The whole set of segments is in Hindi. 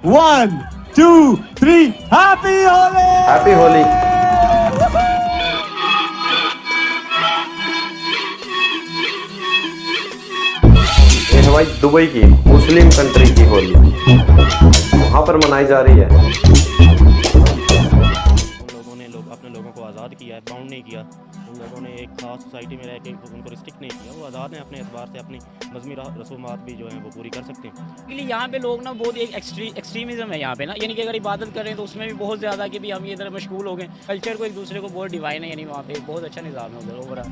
1, 2, 3, हैप्पी होली। हैप्पी होली। ये है भाई दुबई की मुस्लिम कंट्री की होली, वहां पर मनाई जा रही है। अपने लोगों को आज़ाद किया है, बाउंड नहीं किया। उन लोगों ने एक खास सोसाइटी में रह के उनको रिस्ट्रिक्ट नहीं किया। वो आज़ाद हैं, अपने एतबार से अपनी मज़हबी रसूमात भी जो हैं वो पूरी कर सकते हैं। इसलिए यहाँ पे लोग ना बहुत एक एक्सट्रीमिज़म है यहाँ पे ना, यानी कि अगर इबादत करें तो उसमें भी बहुत ज़्यादा कि भी हम ये इधर मशगूल हो गए। कल्चर को एक दूसरे को बहुत डिवाइन है, यानी वहाँ पे बहुत अच्छा निज़ाम है उधर ओवरऑल।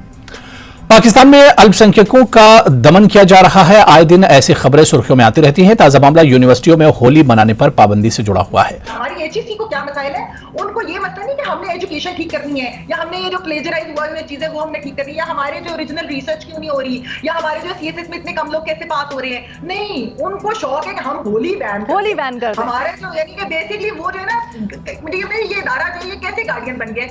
पाकिस्तान में अल्पसंख्यकों का दमन किया जा रहा है। आए दिन ऐसी खबरें सुर्खियों में आती रहती हैं। ताजा मामला यूनिवर्सिटियों में होली मनाने पर पाबंदी से जुड़ा हुआ है। हमारी एचईसी को क्या मसाइल है? उनको ये मतलब नहीं कि हमने एजुकेशन ठीक करनी है, या हमने ये जो प्लेजराइज हुआ हुई चीजें वो हमने ठीक करनी है, या हमारे जो ओरिजिनल रिसर्च क्यों नहीं हो रही, या हमारे जो सीएसएस में इतने कम लोग कैसे पास हो रहे हैं। नहीं, उनको शौक है कि हम होली बैन कर हमारे जो यानी कि बेसिकली वो जो है ना, ये इदारा जो ये कैसे गार्डियन बन गए।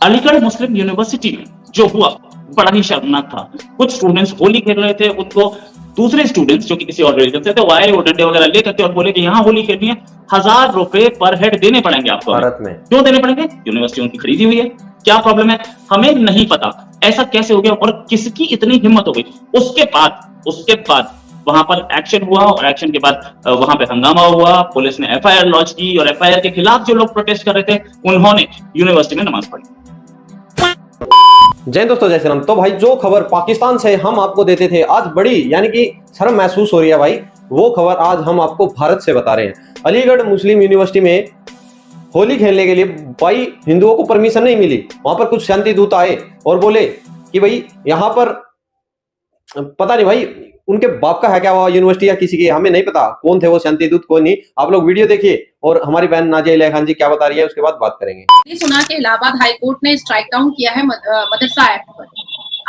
अलीगढ़ मुस्लिम यूनिवर्सिटी में जो हुआ बड़ा ही शर्मनाक था। कुछ स्टूडेंट्स होली खेल रहे थे, उनको दूसरे स्टूडेंट्स जो कि किसी और रिलीजन से थे वो आए, वो डंडे वगैरह लेकर के और बोले कि यहाँ होली खेलनी है, 1000 रुपए पर हेड देने पड़ेंगे आपको। भारत में क्यों देने पड़ेंगे? यूनिवर्सिटी उनकी खरीदी हुई है, क्या प्रॉब्लम है हमें नहीं पता। ऐसा कैसे हो गया और किसकी इतनी हिम्मत हो गई? उसके बाद वहां पर एक्शन हुआ और एक्शन के बाद वहां पे हंगामा हुआ। पुलिस ने एफआईआर लॉन्च की और एफआईआर के खिलाफ जो लोग प्रोटेस्ट कर रहे थे उन्होंने यूनिवर्सिटी में नमाज पढ़ी। जय दोस्तों, जय श्री राम। तो भाई जो खबर पाकिस्तान से हम आपको देते थे, आज बड़ी यानी कि शर्म महसूस हो रही है भाई। वो खबर आज हम आपको भारत से बता रहे हैं। अलीगढ़ मुस्लिम यूनिवर्सिटी में होली खेलने के लिए भाई हिंदुओं को परमिशन नहीं मिली। वहां पर कुछ शांति दूत आए और बोले कि भाई यहाँ पर पता नहीं भाई उनके बाप का है क्या वो यूनिवर्सिटी या किसी की, हमें नहीं पता कौन थे वो शांति दूत कौन नहीं। आप लोग वीडियो देखिए और हमारी बहन नाजिया इलाही खान जी क्या बता रही है उसके बाद बात करेंगे। सुना कि इलाहाबाद हाई कोर्ट ने स्ट्राइक डाउन किया है मदरसा एक्ट पर।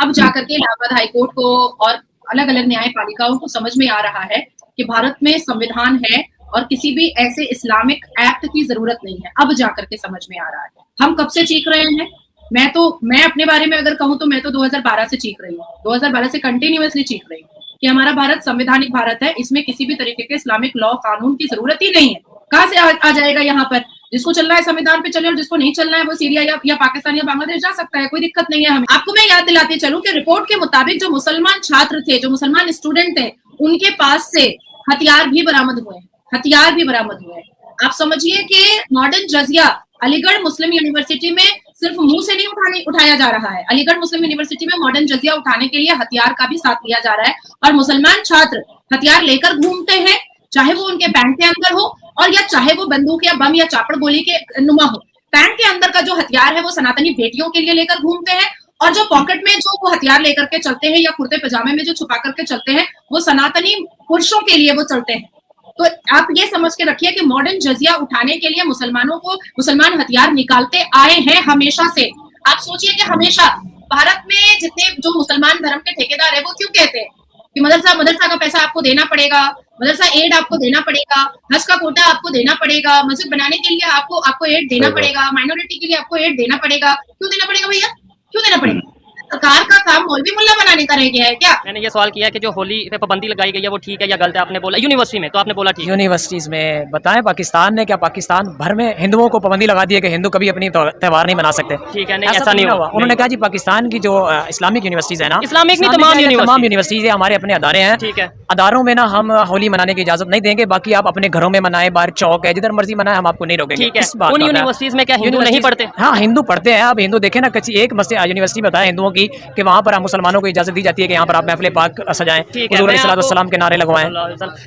अब जाकर के इलाहाबाद हाई कोर्ट को और अलग अलग न्यायपालिकाओं को समझ में आ रहा है कि भारत में संविधान है और किसी भी ऐसे इस्लामिक एक्ट की जरूरत नहीं है। अब जाकर के समझ में आ रहा है। हम कब से चीख रहे हैं? मैं अपने बारे में अगर कहूँ तो मैं तो 2012 से चीख रही हूँ। 2012 से कंटिन्यूअसली चीख रही हूँ कि हमारा भारत संवैधानिक भारत है, इसमें किसी भी तरीके के इस्लामिक लॉ कानून की जरूरत ही नहीं है। कहाँ से आ जाएगा यहाँ पर? जिसको चलना है संविधान पे चले और जिसको नहीं चलना है वो सीरिया या पाकिस्तान या बांग्लादेश जा सकता है, कोई दिक्कत नहीं है हमें। आपको मैं याद दिलाती चलूं कि रिपोर्ट के मुताबिक जो मुसलमान छात्र थे, जो मुसलमान स्टूडेंट थे, उनके पास से हथियार भी बरामद हुए। आप समझिए कि मॉडर्न जजिया अलीगढ़ मुस्लिम यूनिवर्सिटी में सिर्फ मुंह से नहीं उठाया जा रहा है। अलीगढ़ मुस्लिम यूनिवर्सिटी में मॉडर्न जजिया उठाने के लिए हथियार का भी साथ लिया जा रहा है और मुसलमान छात्र हथियार लेकर घूमते हैं, चाहे वो उनके पैंट के अंदर हो और या चाहे वो बंदूक या बम या चापड़ गोली के नुमा हो। पैंट के अंदर का जो हथियार है वो सनातनी बेटियों के लिए लेकर घूमते हैं और जो पॉकेट में जो वो हथियार लेकर के चलते हैं या कुर्ते पजामे में जो छुपा करके चलते हैं वो सनातनी पुरुषों के लिए वो चलते हैं। तो आप ये समझ के रखिए कि मॉडर्न जजिया उठाने के लिए मुसलमान हथियार निकालते आए हैं हमेशा से। आप सोचिए कि हमेशा भारत में जितने जो मुसलमान धर्म के ठेकेदार है वो क्यों कहते हैं कि मदरसा का पैसा आपको देना पड़ेगा, मदरसा एड आपको देना पड़ेगा, हज का कोटा आपको देना पड़ेगा, मस्जिद बनाने के लिए आपको एड देना पड़ेगा, माइनॉरिटी के लिए आपको एड देना पड़ेगा। क्यों देना पड़ेगा भैया? क्यों देना पड़ेगा? सरकार का काम मौलवी मुल्ला बनाने का रह गया है क्या? मैंने ये सवाल किया कि जो होली पे पाबंदी लगाई गई है वो ठीक है या गलत है? आपने बोला यूनिवर्सिटी में, तो आपने बोला ठीक। यूनिवर्सिटीज में बताएं पाकिस्तान ने क्या पाकिस्तान भर में हिंदुओं को पाबंदी लगा दी है कि हिंदू कभी अपनी त्योहार नहीं मना सकते? ठीक है, नहीं ऐसा नहीं हुआ। उन्होंने कहा जी पाकिस्तान की जो इस्लामिक यूनिवर्सिटीज है ना, इस्लामिक नहीं तमाम यूनिवर्सिटीज हमारे अपने अदारे हैं। ठीक है, अदारों में ना हम होली मनाने की इजाजत नहीं देंगे, बाकी आप अपने घरों में मनाएं, बाहर चौक है जिधर मर्जी मनाएं, हम आपको नहीं रोकेंगे। ठीक है, उन यूनिवर्सिटीज में क्या हिंदू नहीं पढ़ते? हाँ, हिंदू पढ़ते हैं। आप हिंदू देखे ना, एक यूनिवर्सिटी बताया हिंदुओं की कि वहाँ पर मुसलमानों को इजाजत दी जाती है कि यहाँ पर आप महफिल पाक सजाएं, हुजूर अलैहिस्सलाम के नारे लगवाएं।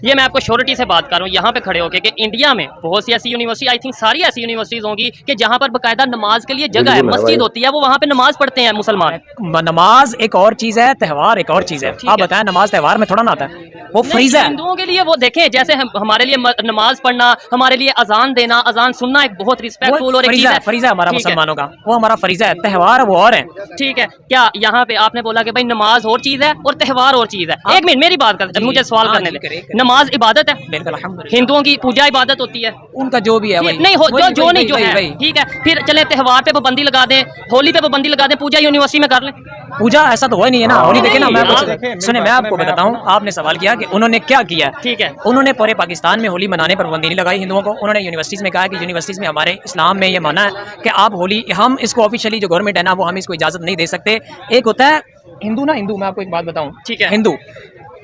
ये मैं आपको श्योरिटी से बात कर रहा हूँ यहाँ पे खड़े होकर कि इंडिया में बहुत सी ऐसी यूनिवर्सिटी, आई थिंक सारी ऐसी यूनिवर्सिटीज होंगी कि जहाँ पर बकायदा नमाज के लिए जगह है, मस्जिद होती है, वो वहाँ पे नमाज पढ़ते हैं मुसलमान। नमाज एक और चीज है, त्योहार एक और चीज है। आप बताएं, नमाज त्योहार में थोड़ा ना आता है, वो फ्रीज है। हिंदुओं के लिए वो देखें, जैसे हमारे लिए नमाज पढ़ना, हमारे लिए अजान देना, अजान सुनना एक बहुत रिस्पेक्टफुल और फरीजा हमारा मुसलमानों का, वो हमारा फरीजा है। त्योहार वो और है। ठीक है, क्या यहाँ पे आपने बोला कि भाई नमाज और चीज है और त्यौहार और चीज है? एक मिनट मेरी बात कर, मुझे सवाल करने दे। नमाज इबादत है, हिंदुओं की पूजा इबादत होती है, उनका जो भी है नहीं हो जो नहीं जो है। ठीक है, फिर चले त्योहार पे पाबंदी लगा दें, होली पे पाबंदी लगा दें, पूजा यूनिवर्सिटी में कर लें। पूजा ऐसा तो हो ही नहीं है ना, होली देखे ना। मैं सुने, मैं आपको बताता हूँ, आपने सवाल किया कि उन्होंने क्या किया। ठीक है, उन्होंने पूरे पाकिस्तान में होली मनाने पर पाबंदी नहीं लगाई हिंदुओं को। उन्होंने यूनिवर्सिटीज़ में कहा कि यूनिवर्सिटीज़ में हमारे इस्लाम में ये माना है कि आप होली, हम इसको ऑफिशियली जो गवर्नमेंट है ना, वो हम इसको इजाज़त नहीं दे सकते। एक होता है हिंदू ना, हिंदू, मैं आपको एक बात बताऊँ, ठीक है, हिंदू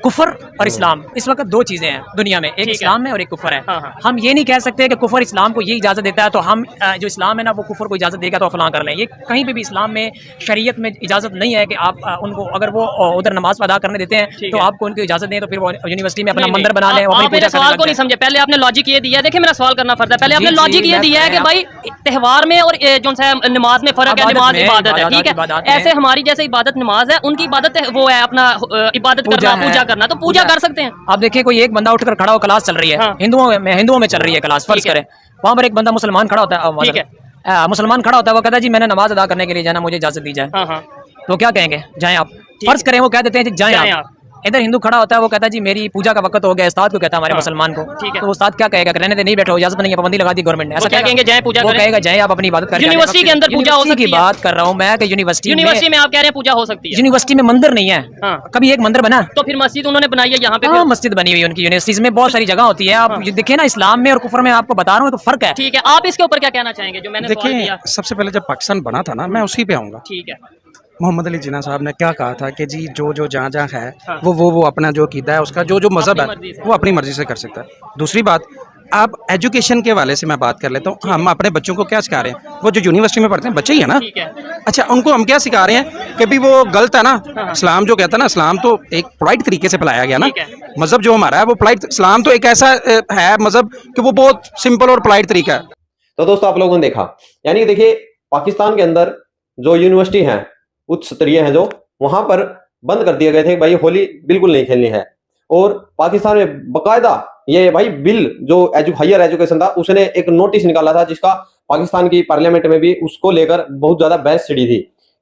कुफर और इस्लाम इस वक्त दो चीज़ें हैं दुनिया में, एक इस्लाम है और एक कुफर है। हाँ। हम ये नहीं कह सकते कि कुफर इस्लाम को ये इजाज़त देता है तो हम जो इस्लाम है ना वो कुफर को इजाज़त देगा तो फलां कर लें। ये कहीं पे भी इस्लाम में, शरीयत में इजाज़त नहीं है कि आप उनको, अगर वो उधर नमाज अदा करने देते हैं तो आपको उनको इजाज़त दें, तो फिर वो यूनिवर्सिटी में अपना मंदिर बना लें। आप मेरे सवाल को नहीं समझे, पहले आपने लॉजिक ये दिया है। देखिए मेरा सवाल करना फर्ज है, पहले आपने लॉजिक ये दिया है कि भाई त्यौहार में और जो सा नमाज में फर्क है, नमाज इबादत है, ठीक है। ऐसे हमारी जैसे इबादत नमाज है, उनकी इबादत वो है अपना इबादत करना, पूजा करना, तो पूजा कर सकते हैं। आप देखिए कोई एक बंदा उठकर खड़ा हो, क्लास चल रही है, हाँ। हिंदुओं में चल रही है क्लास, फर्ज करें वहां पर एक बंदा मुसलमान खड़ा होता है, ठीक है, मुसलमान खड़ा होता है, वो कहता है जी मैंने नमाज अदा करने के लिए जाना, मुझे इजाजत दी जाए। हाँ। तो क्या कहेंगे, जाएं आप। फर्ज करें वो कह देते हैं जी जाएं आप। इधर हिंदू खड़ा होता है, वो कहता है जी मेरी पूजा का वक्त हो गया, उस्ताद को कहता है हमारे मुसलमान को, ठीक है। तो उस्ताद क्या कहेगा, रहने दे, नहीं बैठो, इजाजत नहीं है, पाबंदी लगा दी गवर्नमेंट ने, ऐसा क्या कहेंगे, जाए पूजा वो कहेगा जाए आप अपनी इबादत करें। यूनिवर्सिटी के अंदर पूजा हो सकती है, बात कर रहा हूँ मैं कि यूनिवर्सिटी में आप कह रहे हैं पूजा हो सकती है। यूनिवर्सिटी में मंदिर नहीं है, कभी एक मंदिर बना तो फिर मस्जिद उन्होंने बनाई है यहाँ पे। हाँ, मस्जिद बनी हुई है उनकी यूनिवर्सिटीज में, बहुत सारी जगह होती है। आप देखिए ना, इस्लाम में और कुफर में आपको बता रहा हूँ तो फर्क है। ठीक है, आप इसके ऊपर क्या कहना चाहेंगे जो मैंने सवाल किया? सबसे पहले जब पाकिस्तान बना था ना, मैं उसी पे आऊँगा। ठीक है, मोहम्मद अली जिन्ना साहब ने क्या कहा था कि जी जो जहाँ है, वो अपना जो कीदा है, उसका जो मजहब है वो अपनी मर्जी से कर सकता है। दूसरी बात, आप एजुकेशन के वाले से मैं बात कर लेता हूँ। हम अपने बच्चों को क्या सिखा रहे हैं, वो जो यूनिवर्सिटी में पढ़ते हैं बच्चे ही है ना, अच्छा उनको हम क्या सिखा रहे हैं कि भी वो गलत है ना। इस्लाम जो कहता है ना, इस्लाम तो एक पोलाइट तरीके से फैलाया गया ना, मजहब जो हमारा है वो पोलाइट, इस्लाम तो एक ऐसा है मजहब कि वो बहुत सिंपल और पोलाइट तरीका है। तो दोस्तों आप लोगों ने देखा, यानी देखिए पाकिस्तान के अंदर जो यूनिवर्सिटी है, उच्च स्तरीय है, जो वहां पर बंद कर दिए गए थे भाई होली बिल्कुल नहीं खेलनी है। और पाकिस्तान में बकायदा ये भाई बिल जो हायर एजुकेशन था, उसने एक नोटिस निकाला था जिसका पाकिस्तान की पार्लियामेंट में भी उसको लेकर बहुत ज्यादा बहस छिड़ी थी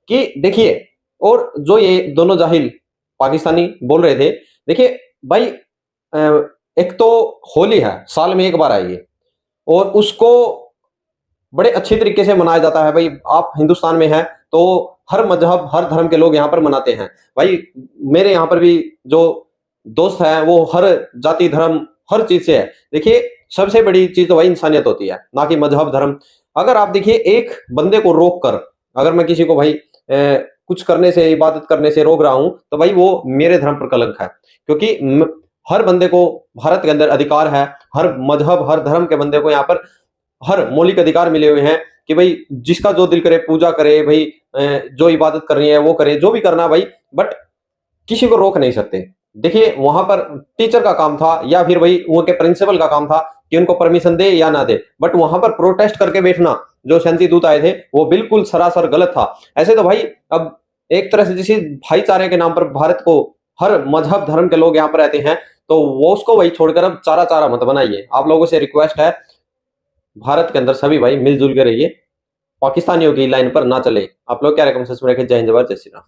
कि देखिए, और जो ये दोनों जाहिल पाकिस्तानी बोल रहे थे, देखिए भाई एक तो होली है, साल में एक बार आई है और उसको बड़े अच्छे तरीके से मनाया जाता है। भाई आप हिंदुस्तान में हैं तो हर मजहब, हर धर्म के लोग यहाँ पर मनाते हैं। भाई मेरे यहाँ पर भी जो दोस्त हैं वो हर जाति, धर्म, हर चीज से है। देखिए सबसे बड़ी चीज तो भाई इंसानियत होती है, ना कि मजहब, धर्म। अगर आप देखिए एक बंदे को रोक कर, अगर मैं किसी को भाई कुछ करने से, इबादत करने से रोक रहा हूं, तो भाई वो मेरे धर्म पर कलंक है। क्योंकि हर बंदे को भारत के अंदर अधिकार है, हर मजहब, हर धर्म के बंदे को यहाँ पर हर मौलिक अधिकार मिले हुए हैं कि भाई जिसका जो दिल करे पूजा करे, भाई जो इबादत करनी है वो करे, जो भी करना भाई, बट किसी को रोक नहीं सकते। देखिए वहां पर टीचर का काम था या फिर भाई उनके प्रिंसिपल का काम था कि उनको परमिशन दे या ना दे, बट वहां पर प्रोटेस्ट करके बैठना, जो शांति दूत आए थे, वो बिल्कुल सरासर गलत था। ऐसे तो भाई अब एक तरह से जिस भाईचारे के नाम पर भारत को हर मजहब, धर्म के लोग यहाँ पर रहते हैं, तो वो उसको वही छोड़कर अब चारा मत बनाइए। आप लोगों से रिक्वेस्ट है, भारत के अंदर सभी भाई मिलजुल के रहिए, पाकिस्तानियों की लाइन पर ना चले। आप लोग क्या रिकमेंडेशन रखें? जय हिंद, जय श्री राम।